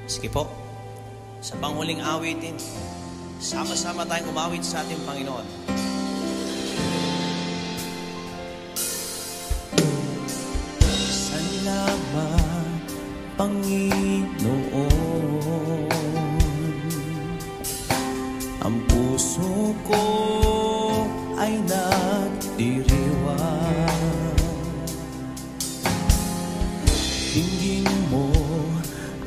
Sige po, sa panghuling awitin, sama-sama tayong umawit sa ating Panginoon. Salamat, Panginoon. Ang puso ko ay nagdiriwang. Dinggin mo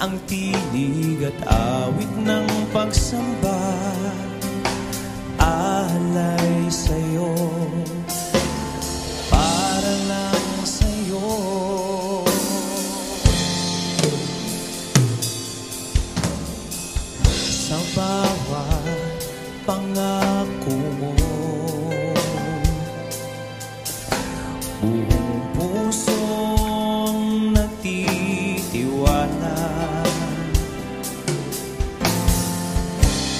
ang tinig at awit ng pagsamba, alay sa'yo, para lang sa'yo. Sa bawat pangako mo, buong pusong nagtitiwala.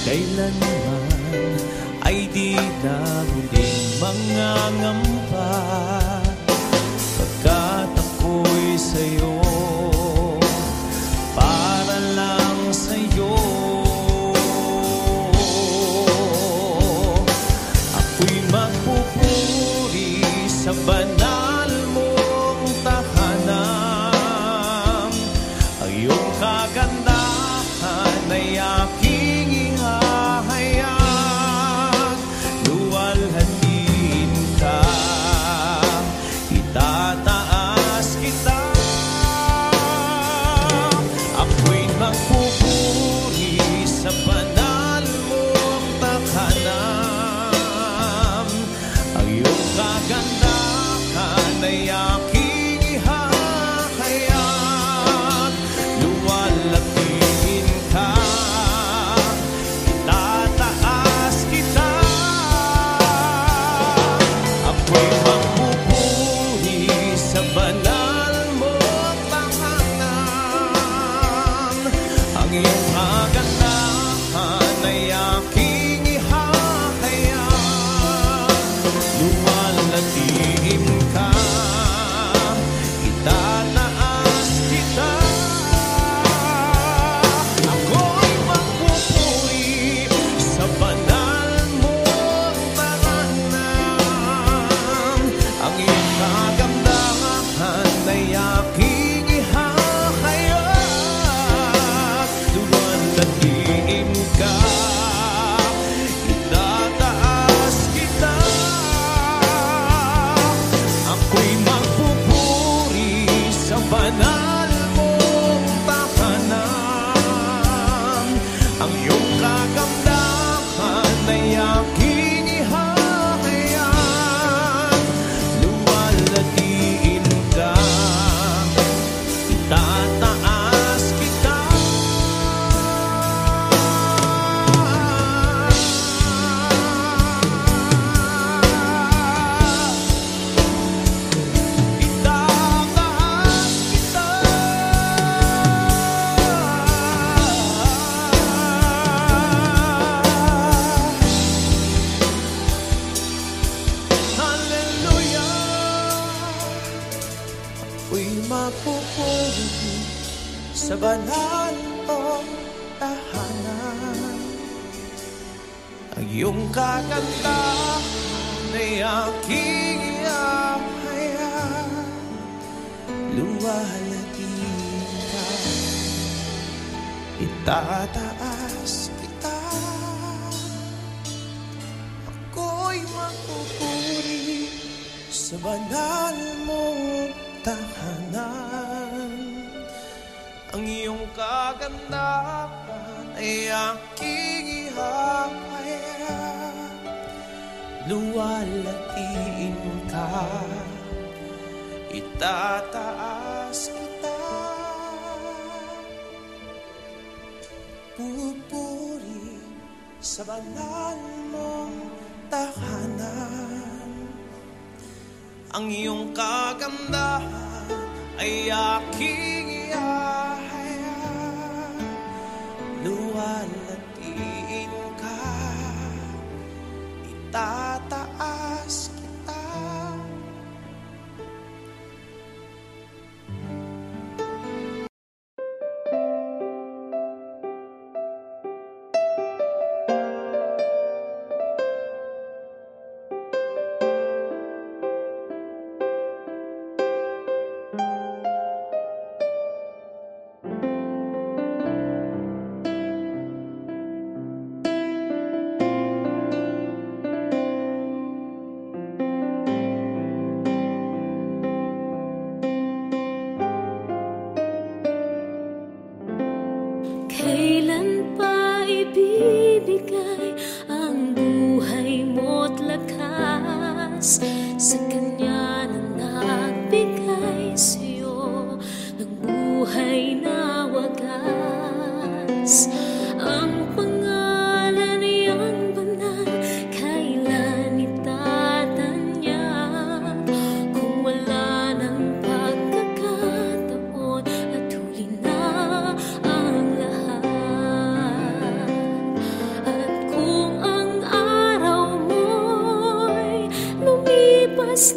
Kailanman ay di na muling mangangamba, pagkat ako'y sa'yo, para lang sa'yo. Ako'y magpupuri sa banal mong tahanan. Ang iyong kagandahan ay aking ihahayag. Luwalhatiin ka, itataas kita. Ako'y magpupuri sa banal mong tahanan. Ang iyong kagandahan ay aking ihahayag. Luwalhatiin ka, itataas kita. Ako'y magpupuri sa banal mong tahanan. Ang iyong kagandahan ay aking ihahayag. Luwalhatiin ka, itataas kita. Ako'y magpupuri sa banal mong tahanan. Ang iyong kagandahan ay aking ihahayag. Luwalhatiin ka, itataas kita. Ako'y magpupuri sa banal mong tahanan. Ang iyong kagandahan ay aking ihahayag. Luwalhatiin ka, itataas kita. Itataas kita. Hallelujah. Ako'y magpupuri sa banal mong tahanan. Ang iyong kagandahan ay aking ihahayag. Luwalhatiin ka, itataas kita. Ako'y magpupuri sa banal mong tahanan. Ang iyong kagandahan ay aking ihahayag. Luwalhatiin ka, itataas kita. Pupuri sa banal mong tahanan. Ang iyong kagandahan ay aking ihahayag. Luwalhatiin ka, itataas kita.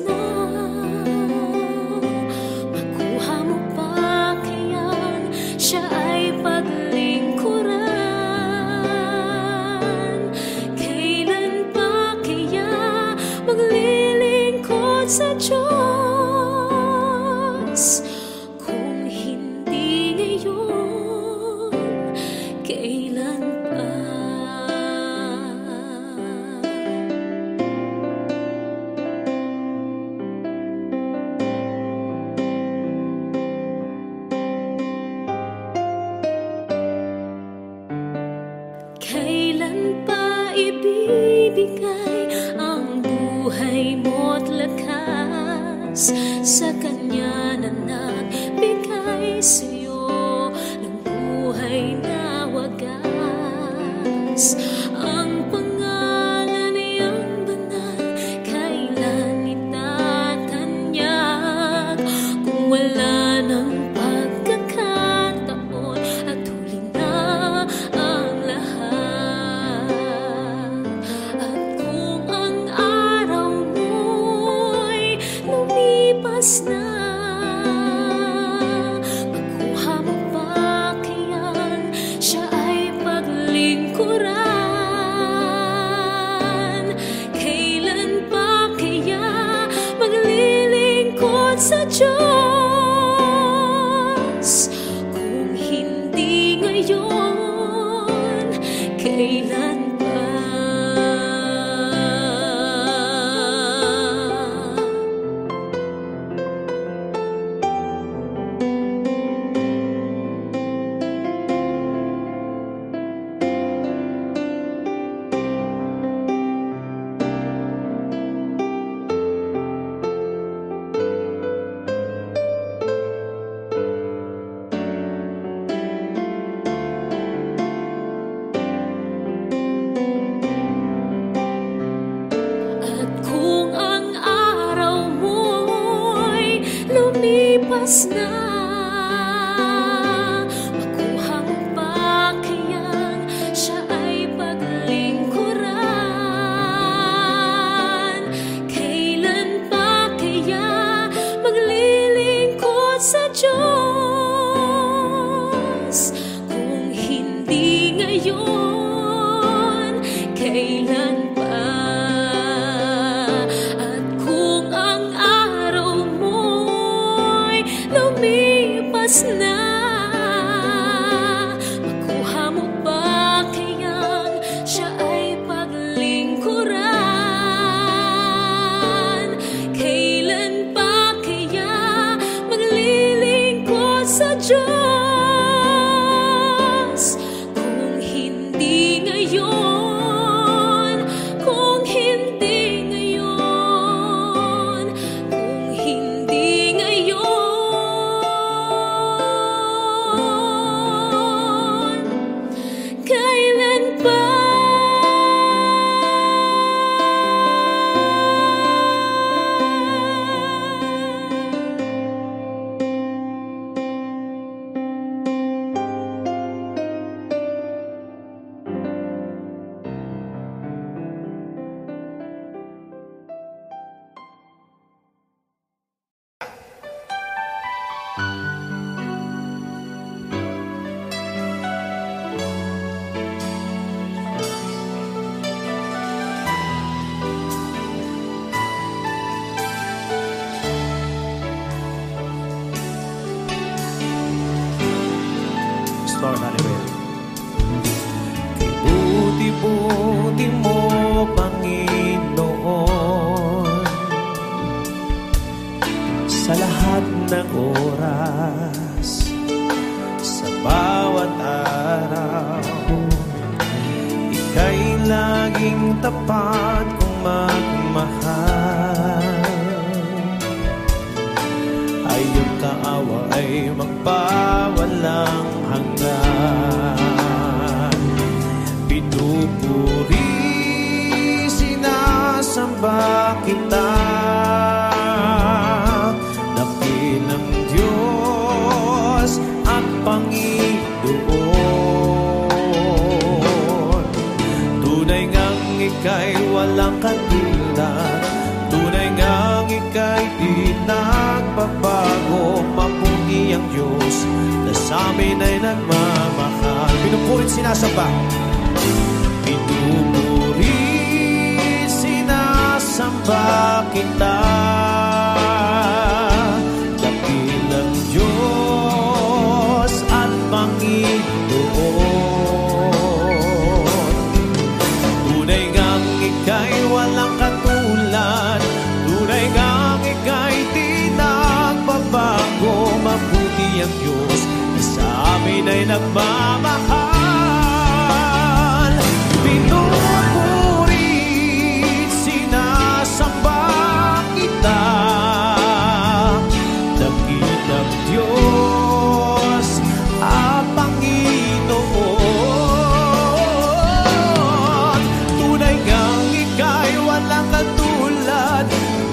na. Makuha mo pa kayang siya ay paglingkuran? Kailan pa kaya maglilingkod sa Diyos? Kung hindi ngayon, kailan pa? Kailan pa ibibigay ang buhay mo't lakas sa Kanya na nagbigay sa'yo ng buhay na wagas? Ang pangalan niyang banal, kailan itatanyag? Kung wala ng pagkakataon at huli na ang lahat, at kung ang araw mo'y lumipas na, makuha mo pa kayang siya ay paglingkuran? Kailan pa kaya maglilingkod sa Diyos? Kung hindi ngayon, kailan pa? At kung ang araw mo'y lumipas na, makuha mo pa kayang siya ay paglingkuran? Kailan pa kaya maglilingkod sa Diyos? Kung hindi ngayon, kailan pa? At kung ang araw mo'y lumipas na, makuha mo pa kayang siya ay paglingkuran? Kailan pa kaya maglilingkod sa Diyos? Kung hindi ngayon, kung hindi ngayon, kung hindi ngayon, kailan pa? Lord, hallelujah. Buti-buti mo, Panginoon, sa lahat ng oras, sa bawat araw. Ika'y laging tapat kung magmahal. Ay iyong kaawa ay magpawalang hanggan. Pinupuri, sinasamba kita, dakilang Diyos at Panginoon. Tunay ngang ika'y walang katulad, tunay ngang nagmamahal. Pinupurit, sinasamba. Pinupurit, sinasamba kita. Dakilang Diyos at Panginoon. Tunay ngang ika'y walang katulad. Tunay ngang ika'y di nagbabago. Mabuti ang Diyos na sa amin ay nagmamahal. Pinupurit, sinasamba kita. Dakilang Diyos at Panginoon. Tunay ngang ika'y walang katulad.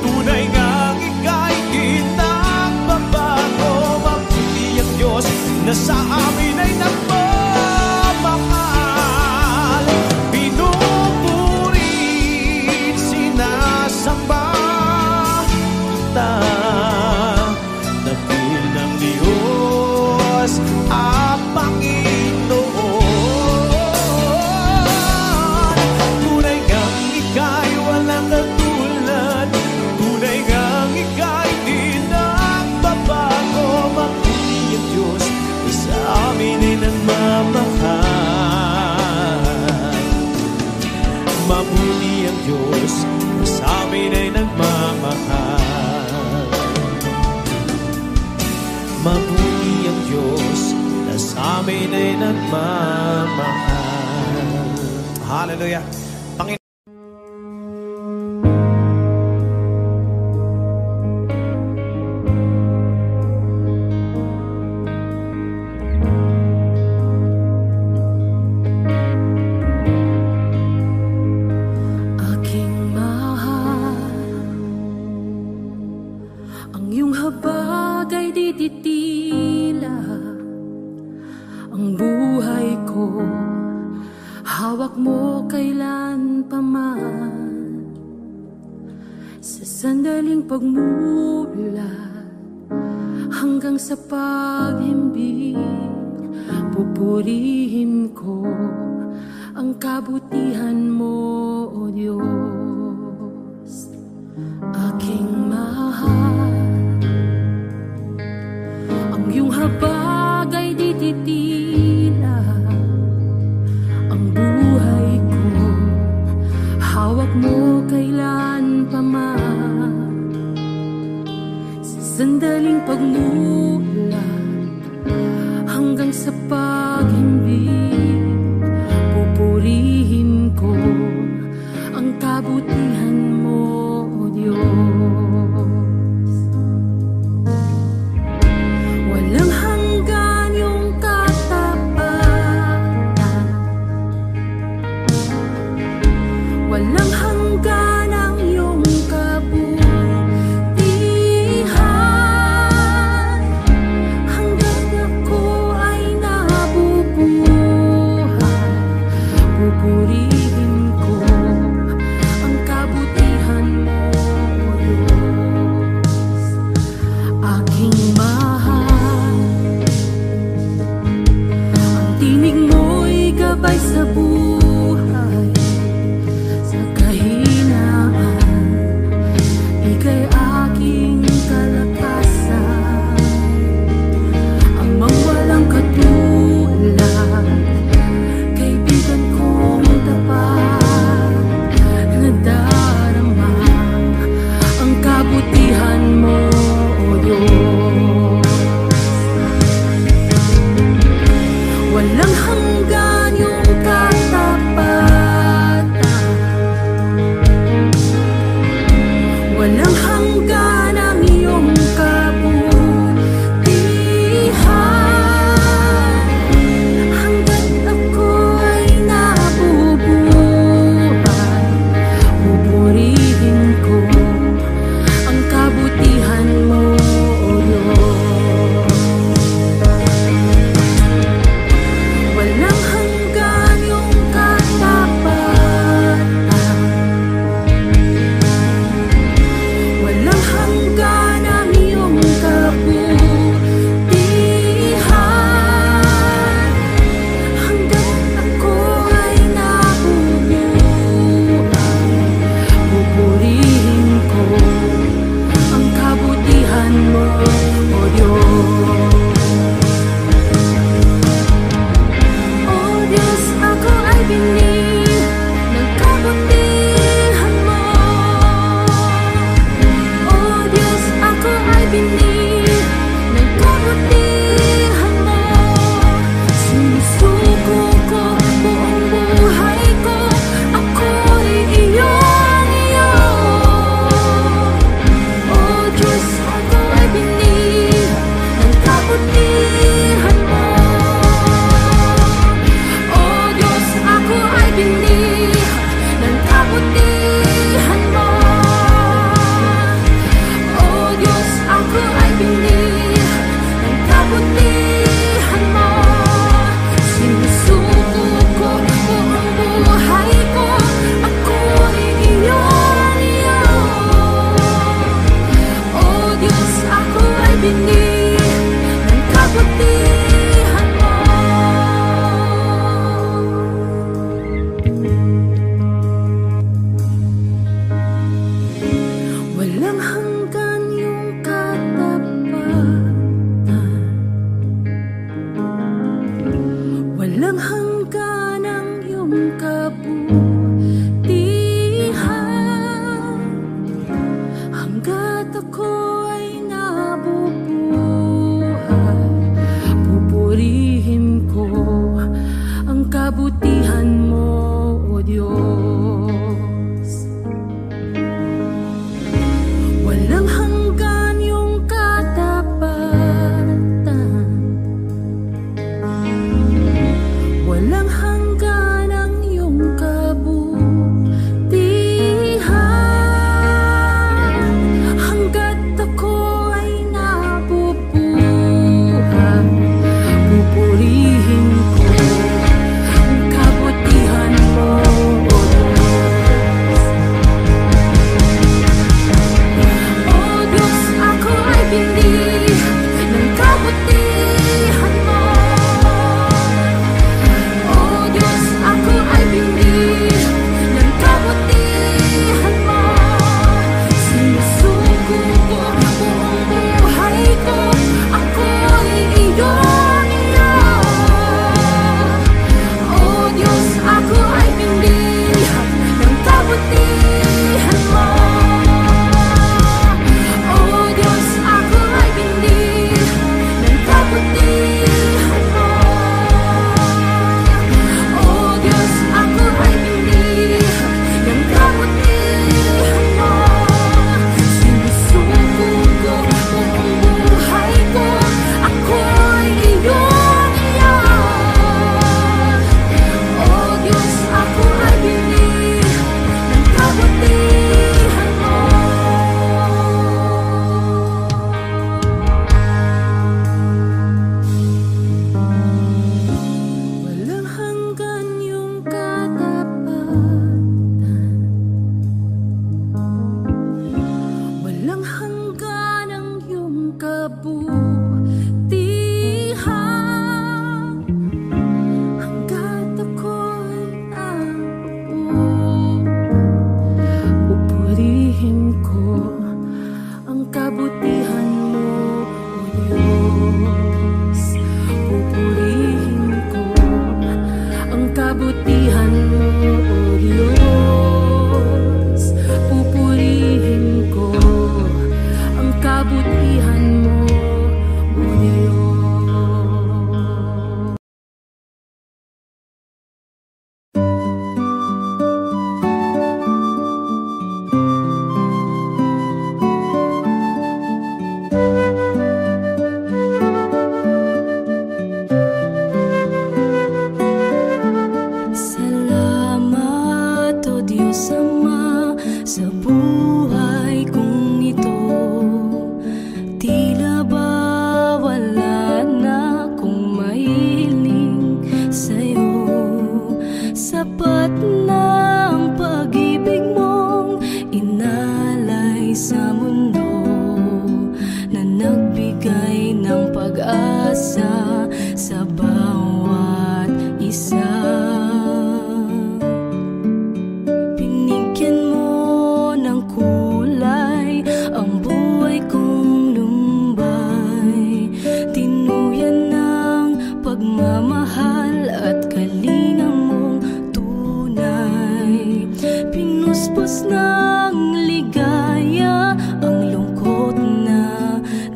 Tunay ngang ika'y di nagbabago. Mabuti ang Diyos na sa amin ay nagmamahal. Pinupurit, sinasamba kita. Dakilang Diyos at Panginoon. Tunay ngang ika'y walang katulad. Tunay ngang ika'y di nagbabago. Mabuti ang Diyos na sa amin ay nagmamahal. Mabuti ang Diyos na sa amin ay nagmamahal. Mabuti ang Diyos na sa amin ay nagmamahal. Hallelujah. Panginoon, Aking mahal, ang iyong habag ay dititila. Ang buhay ko, hawak mo kailan pa man. Sa sandaling pagmulat hanggang sa paghimbing, pupurihin ko ang kabutihan mo, O Diyos. Aking mahal, ang iyong habag ay dititila. Ang buhay ko, hawak mo kailan pa man. Sa sandaling pagmulat hanggang sa paghimbing, pupurihin ko ang kabutihan mo, O Diyos. Walang hanggan yung katapatan, walang hanggan ang iyong kabutihan. Hanggang ako ay nabubuhay,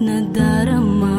Nadarama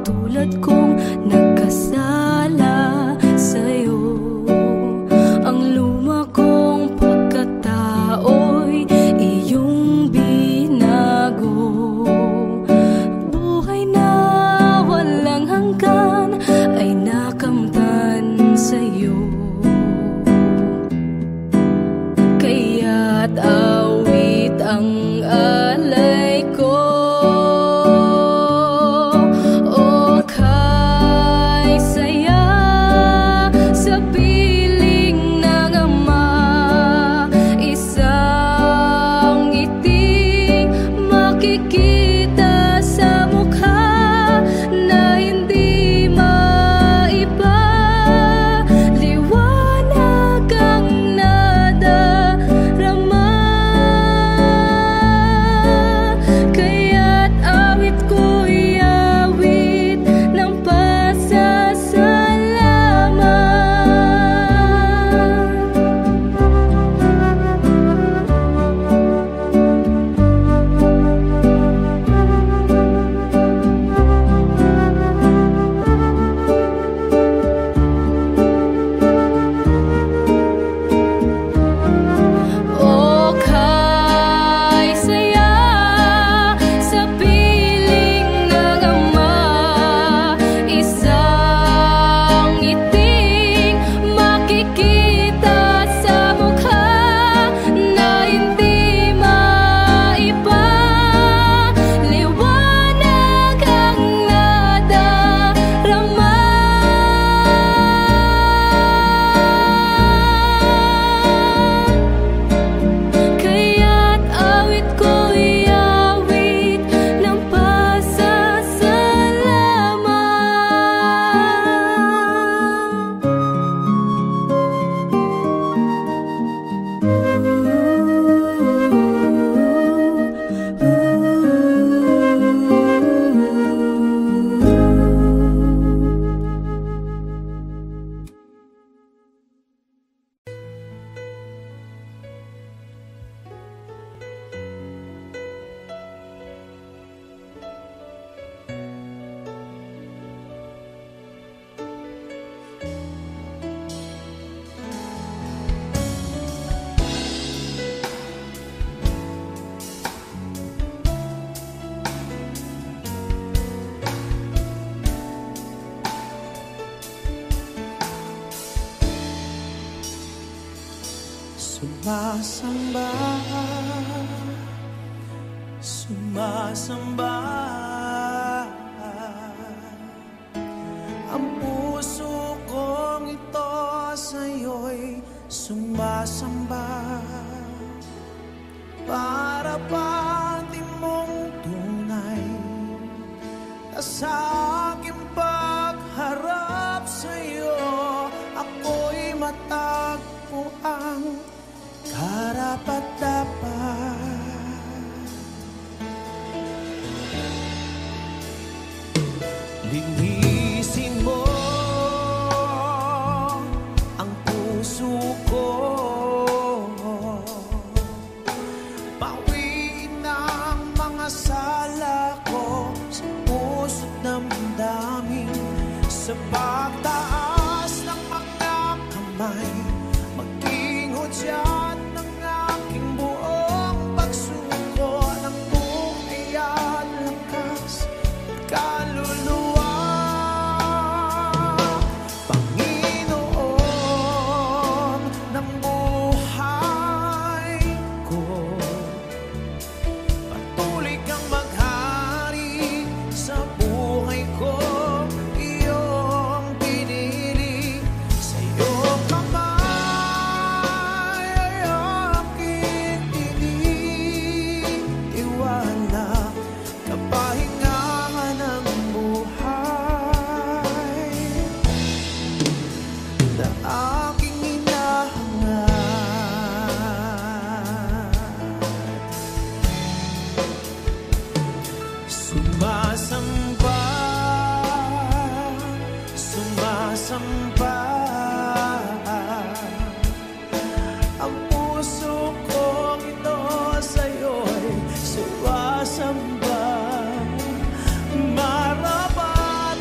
tulad kong nagkasala sa'yo. Ang luma kong pagkatao'y iyong binago. Buhay na walang hanggan ay nakamtan sa'yo. Kaya't awit ang alay ko. O kay saya sa piling ng Ama, isang ngiting makikita sa mukha na hindi maiba. Liwanag ang nadarama. Kaya't awit ko'y awit ng pasasalamat. O kay saya sa piling ng Ama, isang ngiting makikita sa mukha na hindi maiba. Liwanag ang nadarama. Kaya't awit ko'y awit ng Sumasamba, sumasamba, ang puso kong ito sa'yo'y sumasamba. Para pati mong tunay na sa aking pagharap sa'yo, ako'y matagpo ang karapat-dapat. Linisin mo ang puso ko, bawiin ang mga sala ko sa puso't damdamin. Sa pagtaas ng mga kamay, maging hudyat ng aking buong pagsuko ng buhay at lakas kaluluwa. Panginoon ng buhay ko, patuloy kang maghari sa buhay ko. Iyong pinili, sa'yo kamay ay aking tinitiwala. Kapahingahan ng buhay na aking hinahangad. Sumasamba, sumasamba, ang puso kong ito sa'yo'y sumasamba. Marapat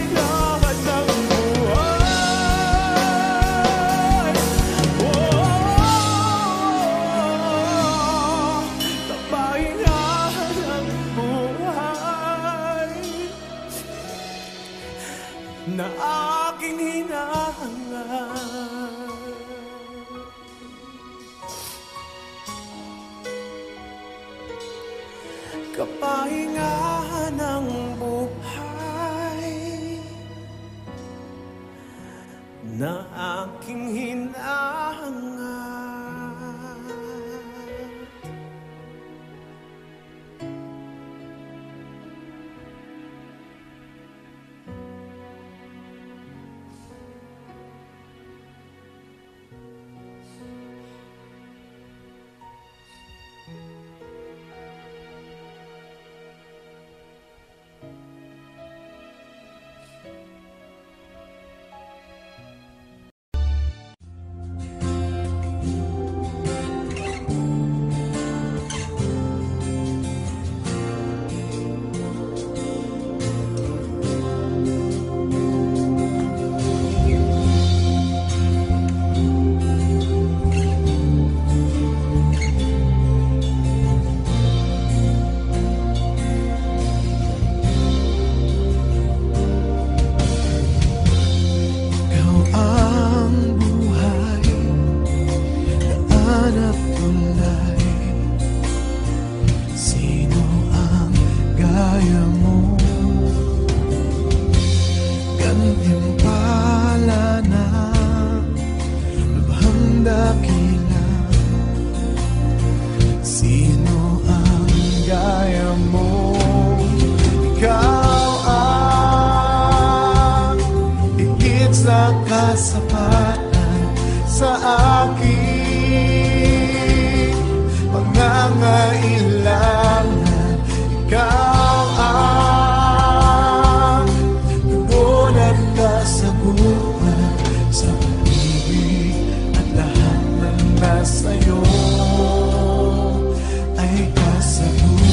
kapahingahan ng buhay. Kapahingahan ng buhay na aking hinahangad. Kapahingahan ng buhay na aking hinahangad. Kasapatan sa aking pangangailangan. Ikaw ang tugon at kasagutan sa pag-ibig at lahat ng nasa'yo ay kasagutan.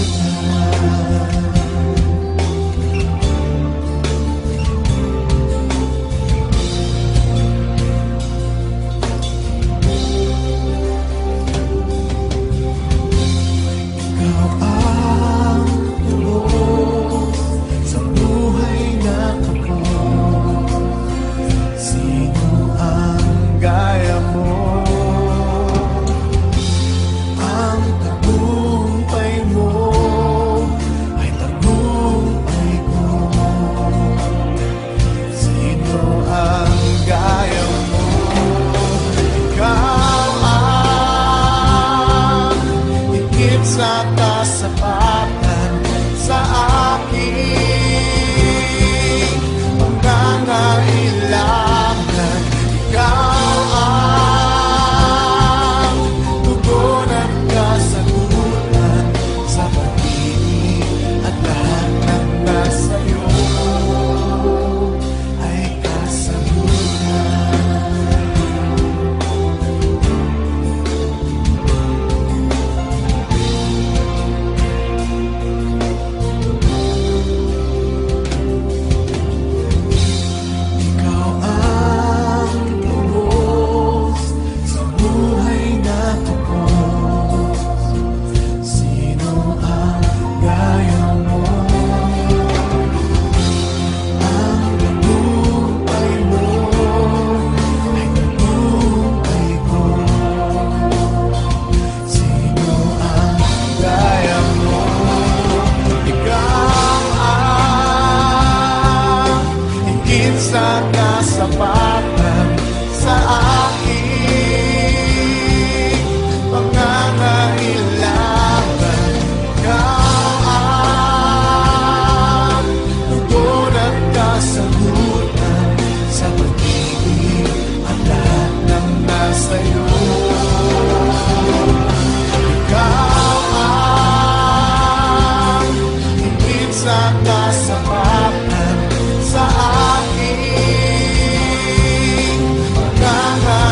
Sa kasapatan sa aking pangangailangan. Ikaw ang tugon at kasagutan sa pag-ibig at lahat ng nasa'yo ay kasagutan. Sa kasapatan sa aking pangangailangan. Ikaw ang tugon at kasagutan sa pag-ibig at lahat ng nasa'yo. Ikaw ang higit sa kasapatan sa aking pangangailangan.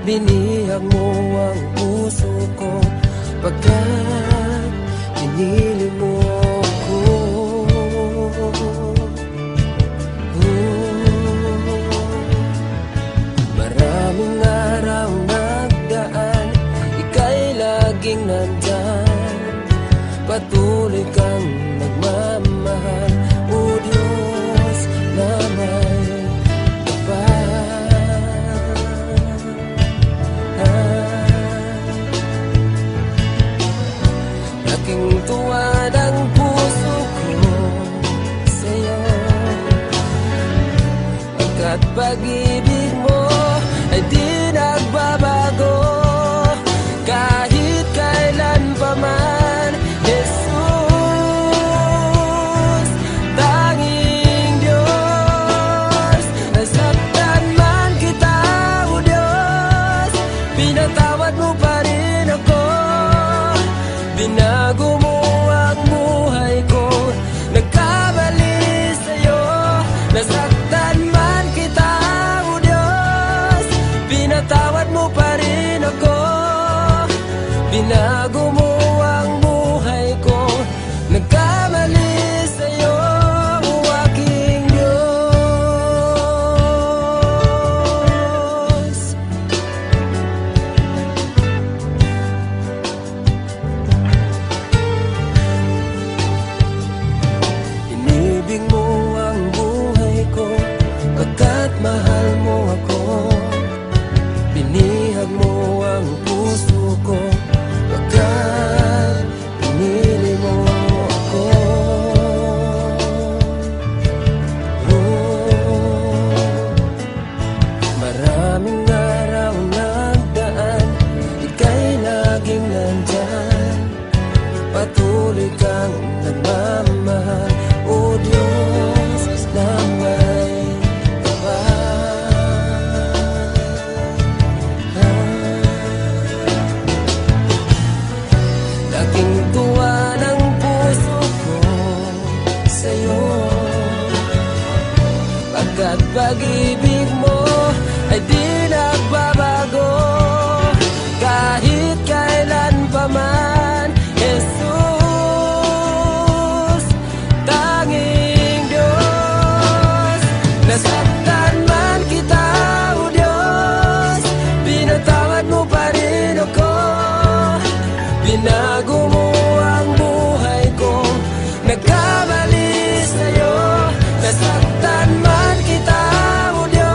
Binihag mo ang puso ko pagkat pinili mo ako. Maraming araw nagdaan, ika'y laging nandyan. Patuloy kang nagmamahal, o Diyos na may kapal. Aking tuwa ng puso ko sa'yo, pagkat pag-ibig mo ay di nagbabago kahit kailan pa man. Jesus, tanging Diyos, nasaktan man kita, o Diyos, pinatawad mo pa rin ako. Binago mo ang buhay ko, nagkamali sa'yo. Nasaktan man kita, o Diyos, pinatawad mo pa rin ako. Binago mo ang buhay ko, nagkamali sa'yo, o aking Diyos. Inibig mo ang buhay ko, pagkat mahal mo ako. Binihag mo ang puso ko, pagkat pinili mo ako. Maraming araw nagdaan, ika'y laging nandyan. Patuloy kang nagmamahal, o Diyos na may kapal. Laking tuwa ng puso ko sa'yo, pagkat pag-ibig mo ay di nagbabago kahit kailan pa man. Jesus, tanging Diyos, nasaktan man kita, o Diyos, pinatawad mo pa rin ako. Binago mo ang buhay ko, nagkamali sa'yo. Nasaktan man kita, o Diyos,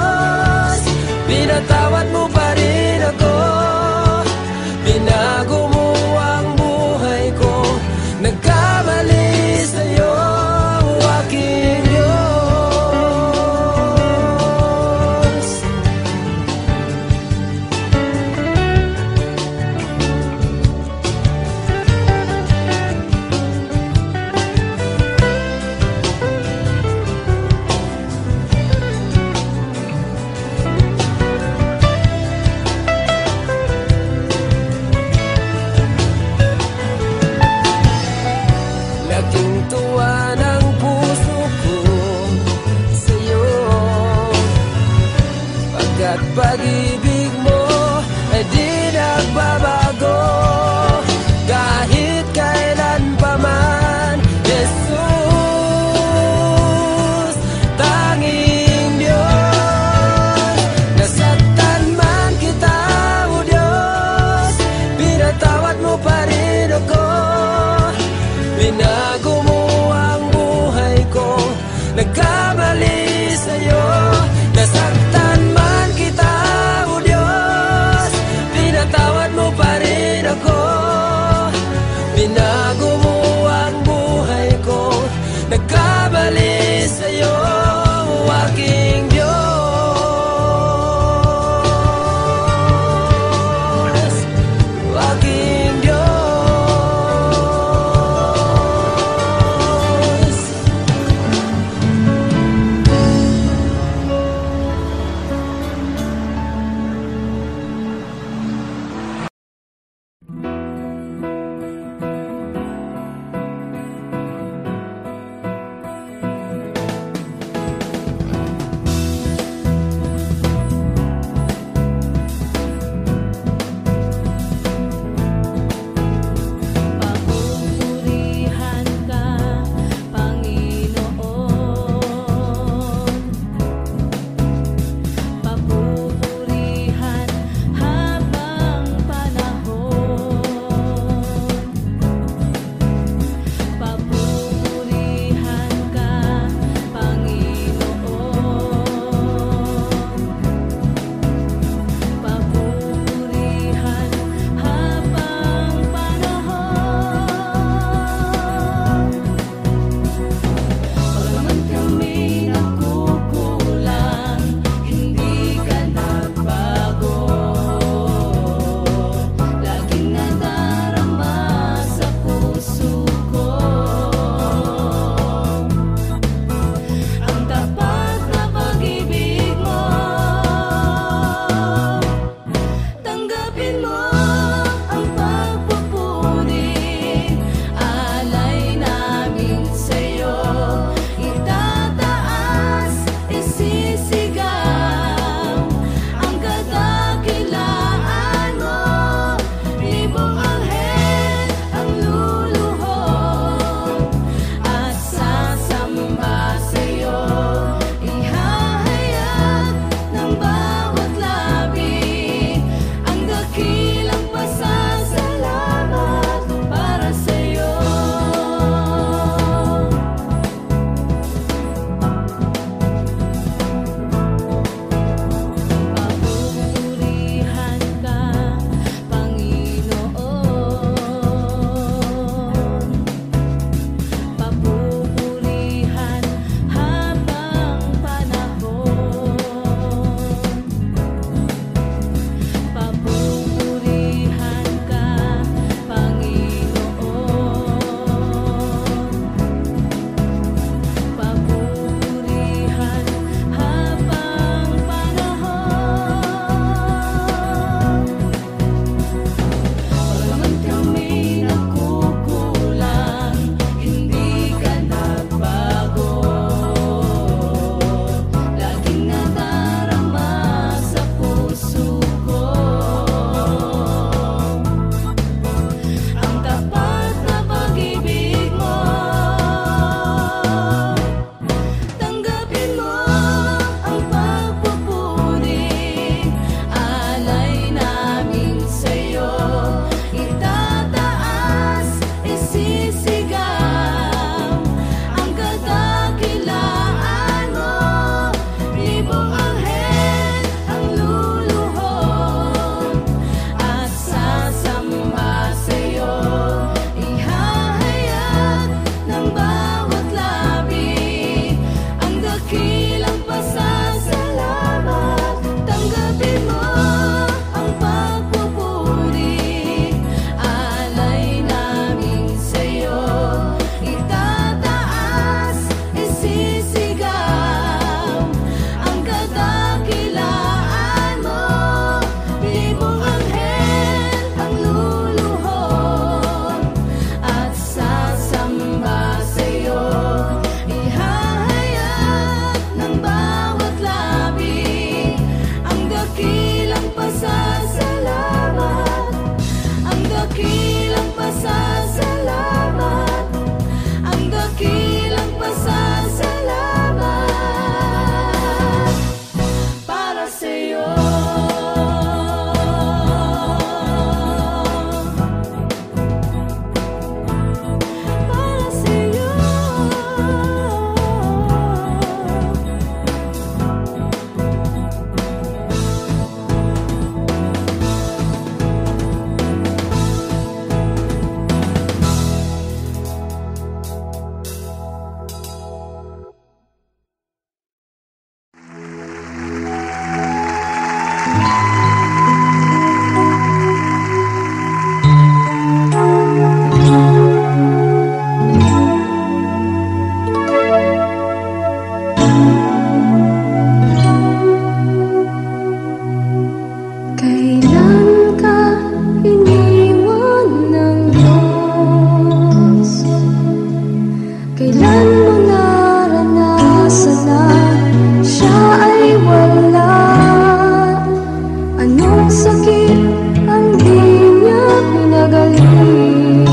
sakit ang di niya pinagaling.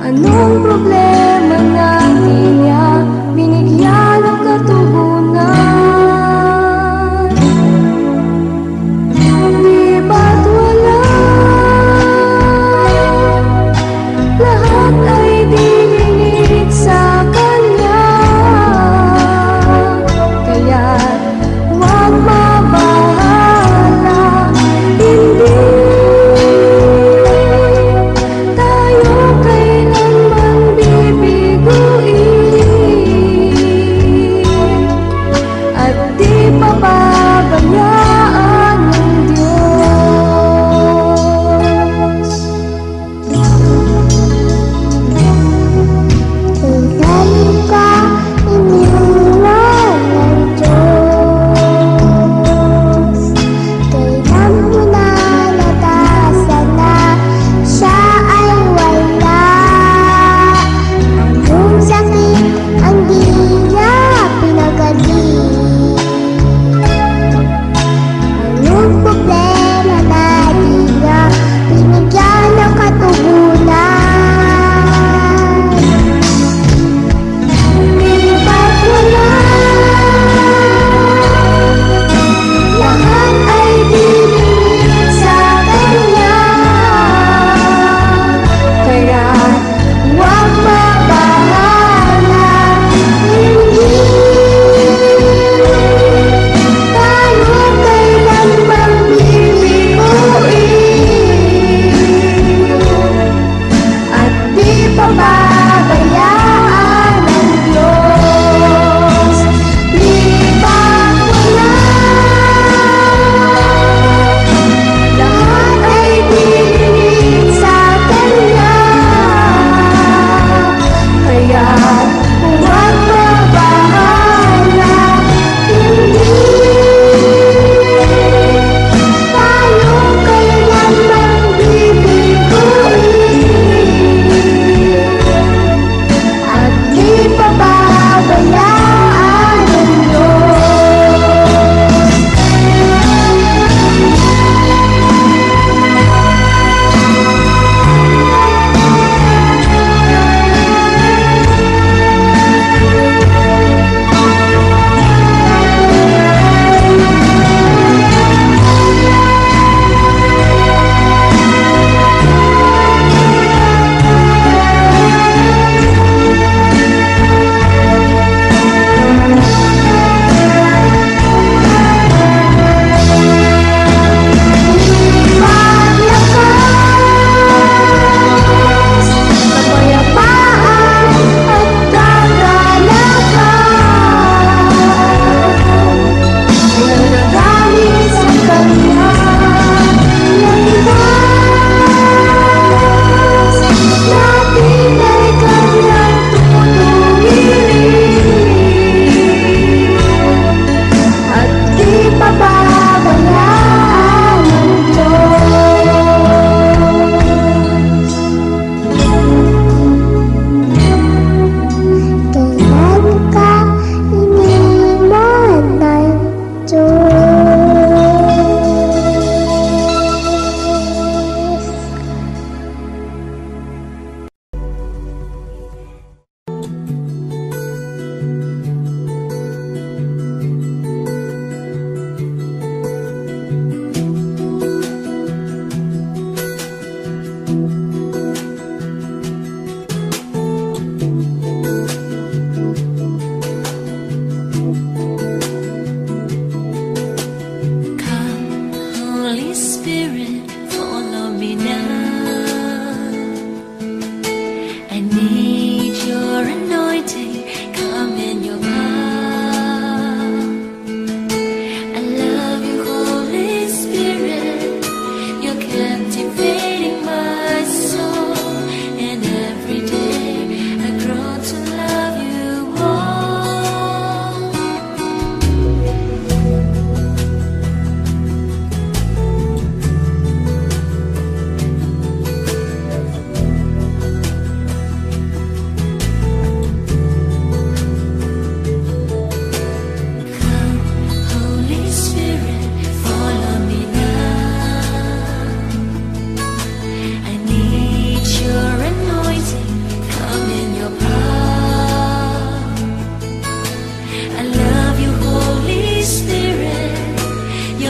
Anong problema na di niya binigyan ng katugunan? Di ba't wala? Lahat ay dininig sa kanya. Kaya't huwag mabahala.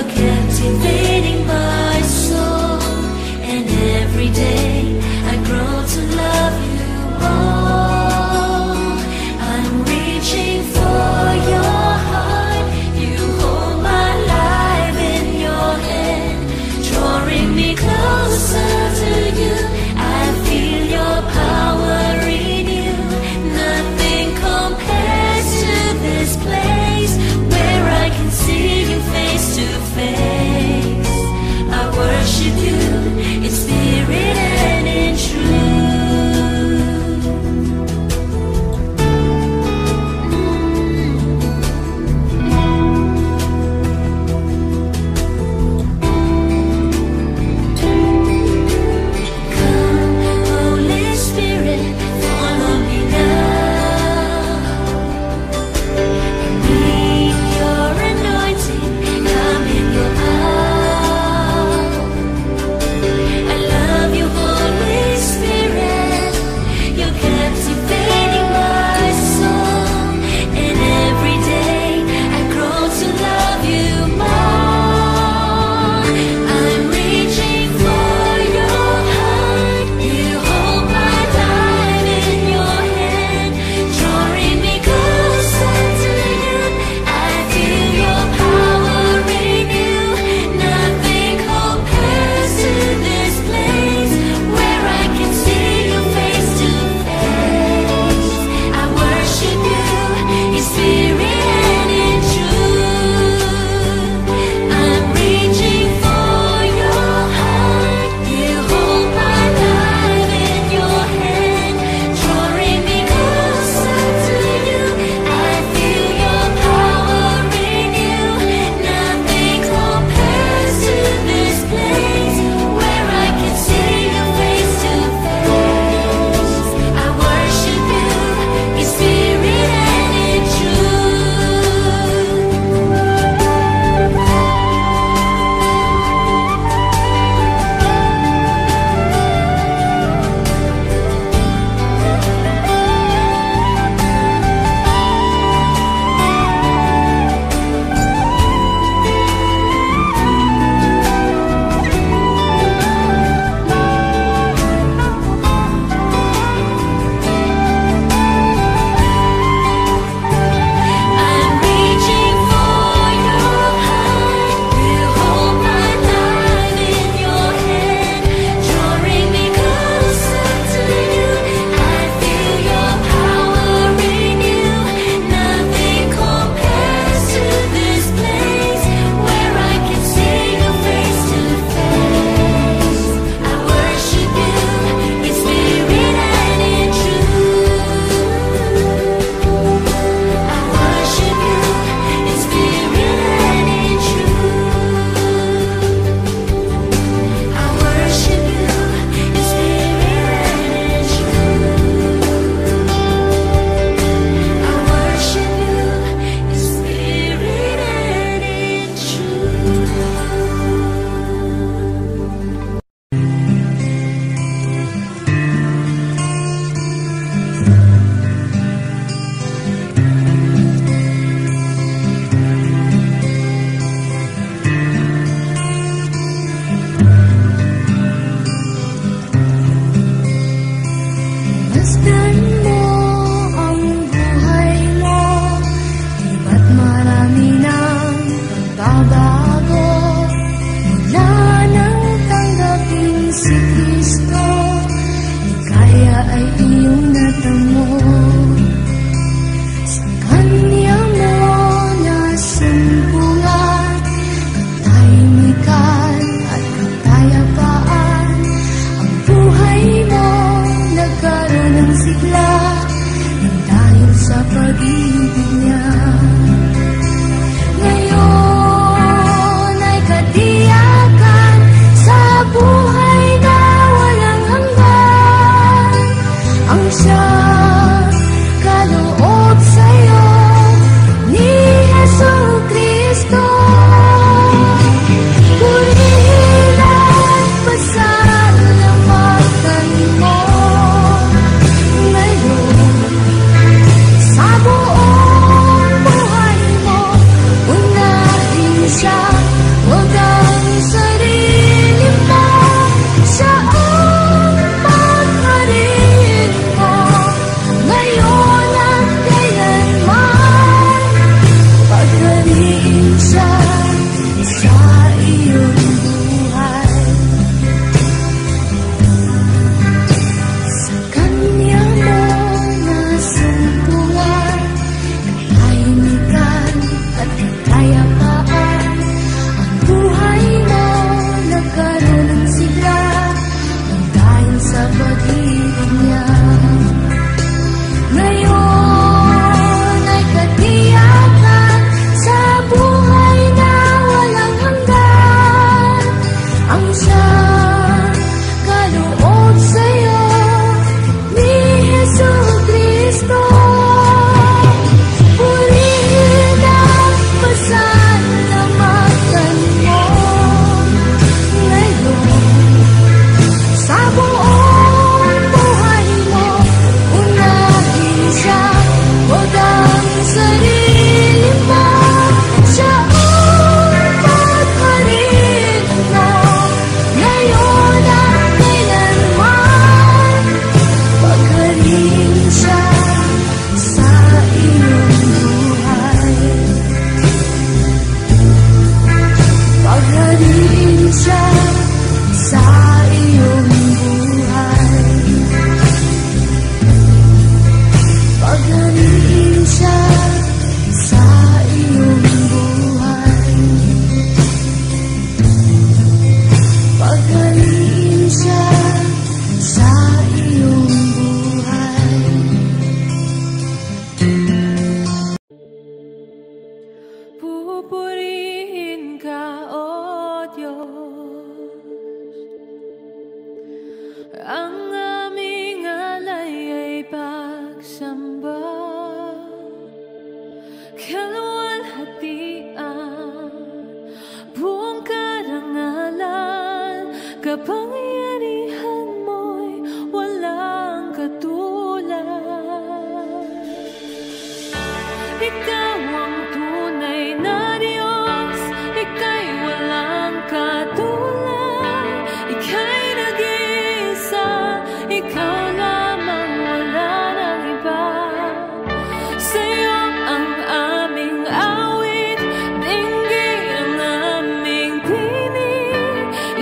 you're captivating my soul. And every day I grow to love you more. I'm reaching for your heart. You hold my life in your hand, drawing me closer to you. I feel your power in you. Nothing compares to this place where I can see you face to face. I worship you in spirit and in truth. Come, Holy Spirit, follow me now. Need your anointing, come in your power.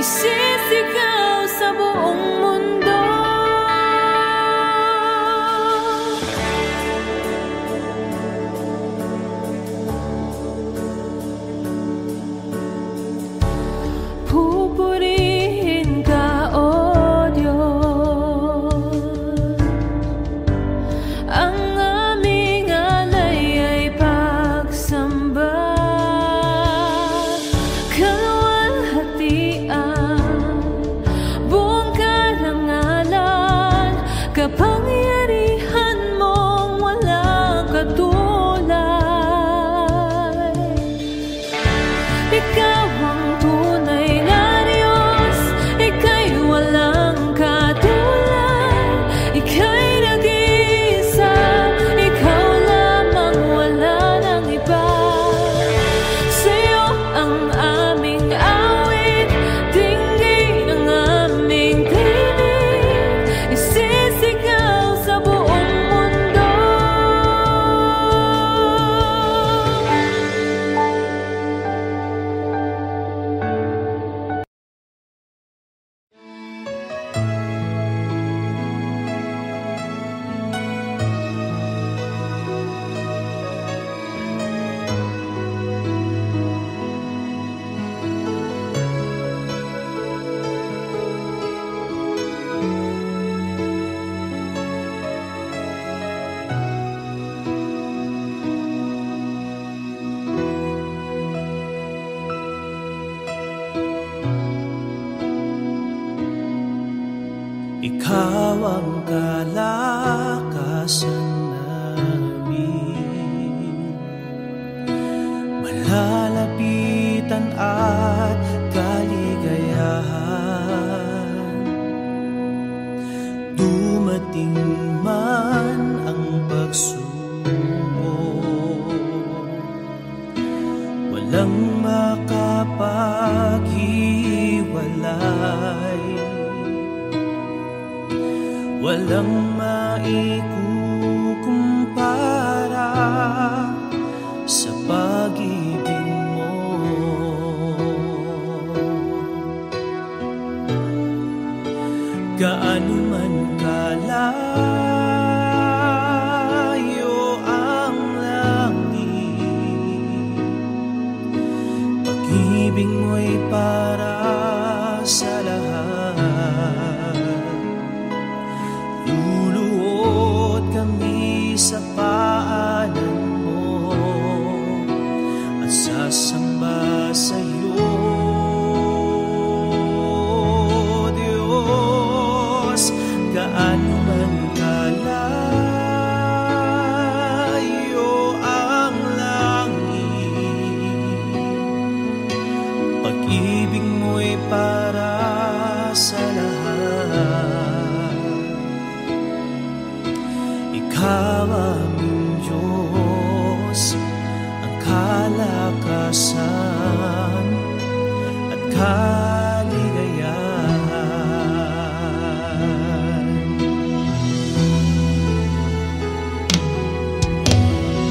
Isisigaw sa buong mundo. Pupurihin ka, O Diyos. Ang aming alay ay pagsamba. Kaluwalhatian, buong karangalan, kapangyarihan mong walang katulad. Ikaw ang tunay na Diyos, ika'y walang katulad. Ika'y nag-iisa, ikaw lamang, wala nang iba. Sa'yo ang aming awit, dinggin ang aming tinig, isisigaw sa buong mundo. Ikaw ang kalakasan namin, malalapitan at kaligayahan. Dumating man ang pagsubok, walang makapaghiwalay, walang maikukumpara sa pag-ibig mo. Gaano man kalayo ang langit, pag-ibig mo'y para sa lahat. Luluhod kami sa paanan mo at sasamba sa'yo, Diyos. Gaano man kalayo ang langit, pag-ibig mo'y para sa lahat. Ikaw aming Diyos, ang kalakasan at kaligayahan.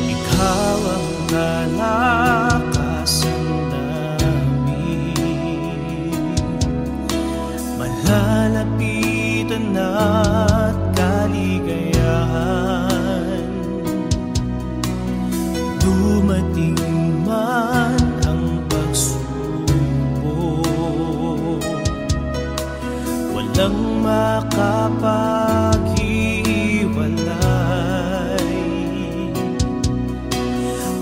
Ikaw ang kalakasan namin, malalapitan at kaligayahan. Dumating man ang pagsubok, walang makapaghiwalay,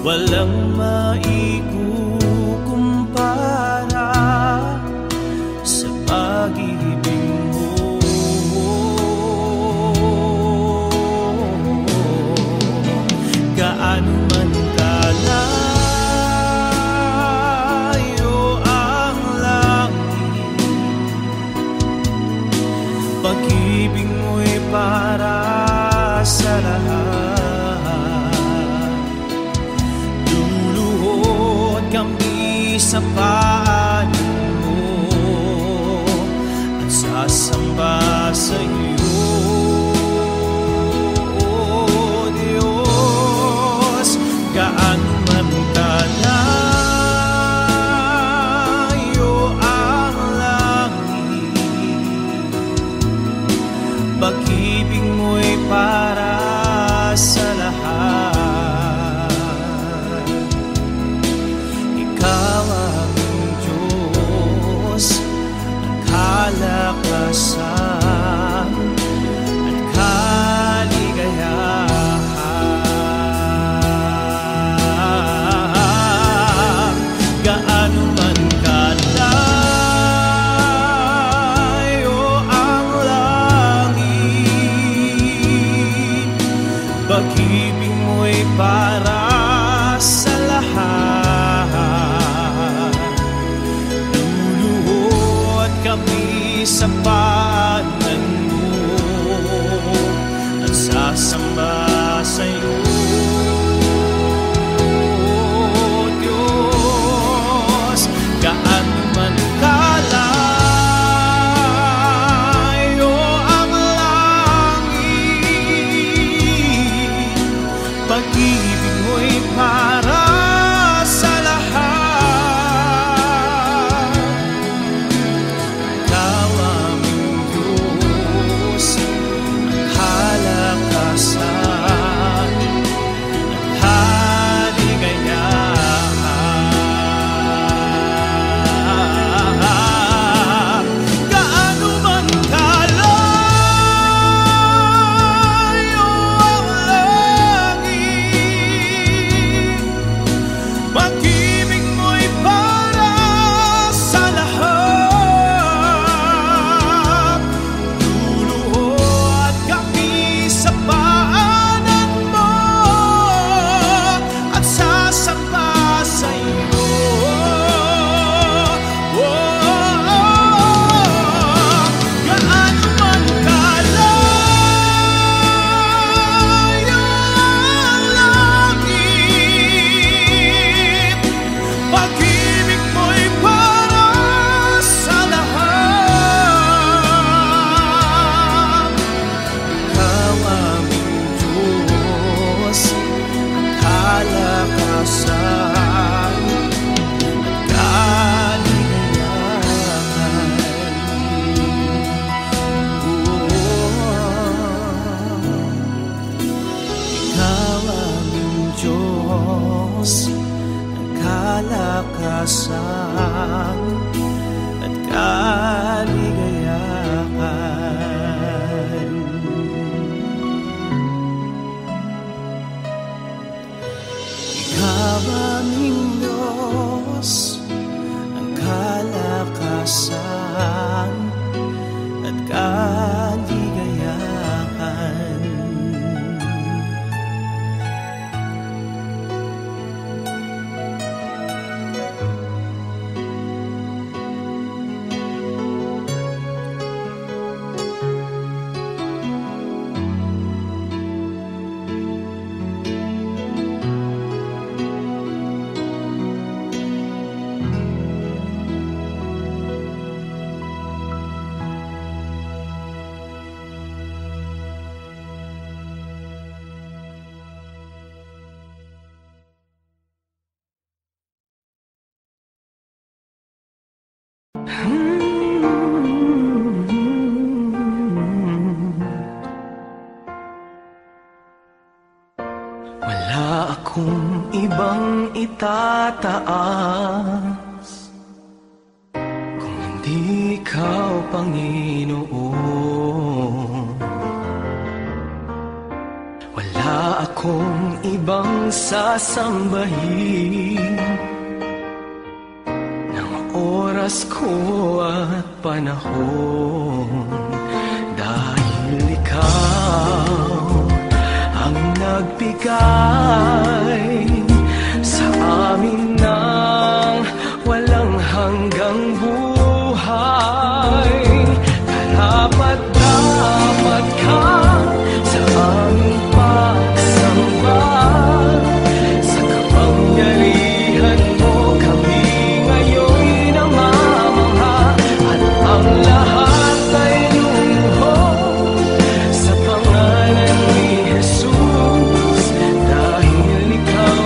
walang maikukumpara sa pag-ibig mo. Gaano man kalayo ang langit, pag-ibig mo'y para sa lahat. Luluhod sa paanan mo at sasamba sa'yo, Diyos. Gaano man kalayo ang langit, pag-ibig mo'y para sa lahat. Ikaw aming Diyos, ang kalakasan at kaligayahan. Gaano man kalayo ang langit, pag-ibig mo'y para sa lahat. Luluhod kami sa paanan mo at sasamba sa'yo. Gaano man kalayo ang langit, pag-ibig mo'y para sa lahat. Ikaw aming Diyos, ang kalakasan at kaligayahan. Ikaw aming Diyos, ang kalakasan at kaligayahan. Ikaw aming Diyos, ang kalakasan at kaligayahan. Wala akong ibang itataas kung hindi ikaw, Panginoon. Wala akong ibang sasambahin ng oras ko at panahon, dahil ikaw ang nagbigay sa amin ng walang hanggang buhay. Karapat-dapat ka sa aming pagsamba, sa kapangyarihan mo kami ngayon'y namamangha, at ang lahat ay lumuhod sa pangalan ni Jesus, dahil ikaw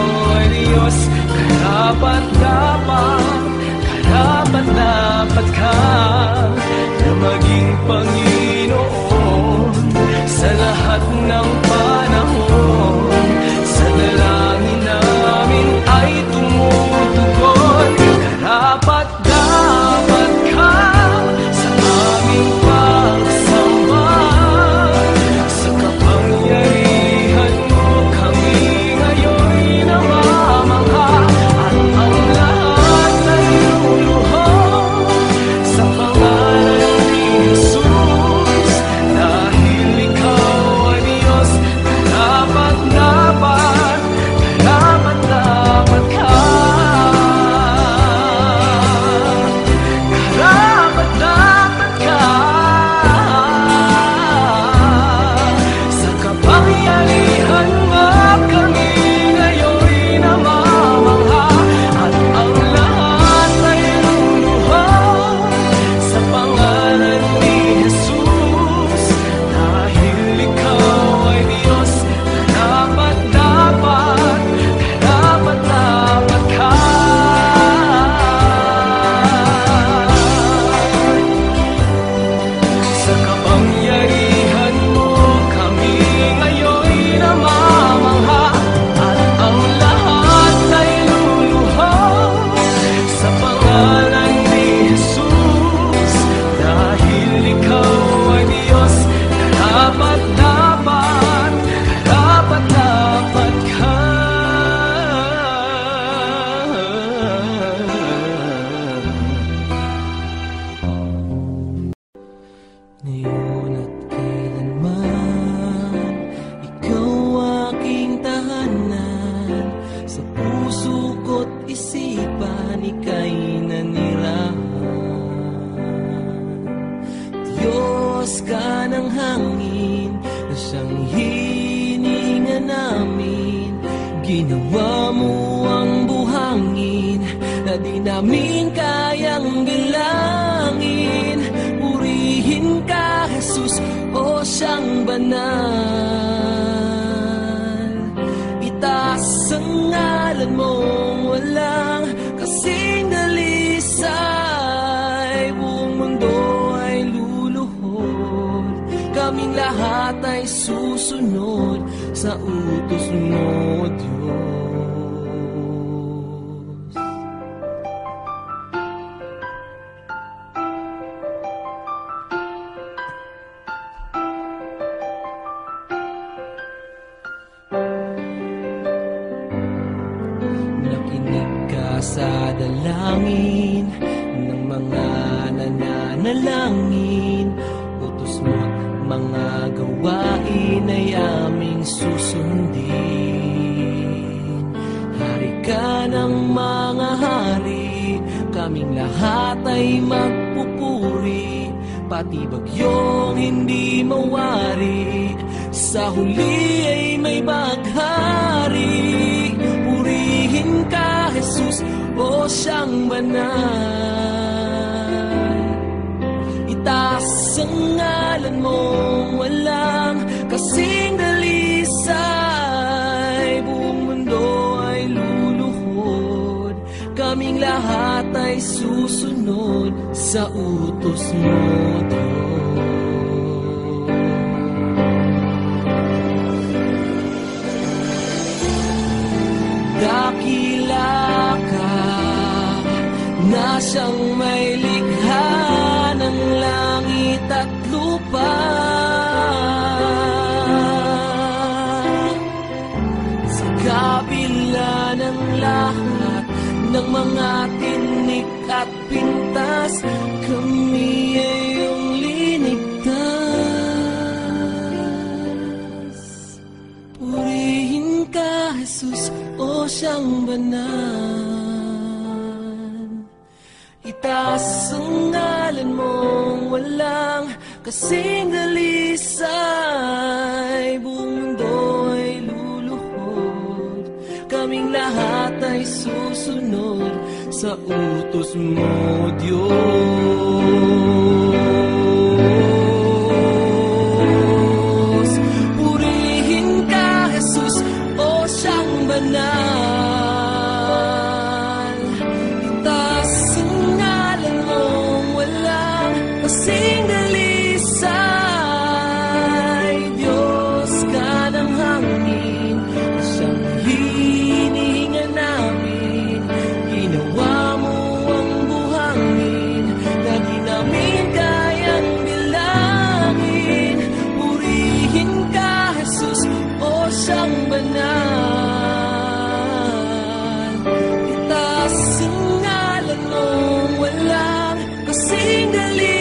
Diyos ka ng hangin na siyang hininga namin. Ginawa mo ang buhangin na di namin kayang bilangin. Purihin ka, Jesus, o siyang banal. Itaas ang ngalan mong walang kasing dalisay. Buong mundo ay luluhod, kaming lahat ay susunod sa utos mo, Diyos. Nakinig ka sa dalangin ng mga nananalangin. Utos mo mga gawain ay aming susundin. Hari ka ng mga hari, kaming lahat ay magpupuri. Pati bagyong hindi mawari, sa huli ay may baghari. Purihin ka, Jesus, o siyang banal. Itaas ang ngalan mong walang kasing dalisay. Buong mundo ay luluhod, kaming lahat ay susunod sa utos mo, Diyos. Dakila ka na siyang may likha ng langit at lupa. Sa kabila ng lahat ng mga tinik at pintas, kami ay iyong linigtas. Purihin ka, Jesus, o siyang banal. Itaas ang ngalan mong walang kasing dalisay. Buong mundo ay luluhod, kaming lahat ay susunod sa utos mo, Diyos. Purihin ka, Jesus, o siyang banal. Itaas ang ngalan mong walang kasing dalisay. Diyos ka ng hangin na siyang hinihinga namin. Ginawa mo ang buhangin na di namin kayang bilangin. Purihin ka, Jesus, o siyang banal. Itaas ang ngalan mong walang kasing dalisay.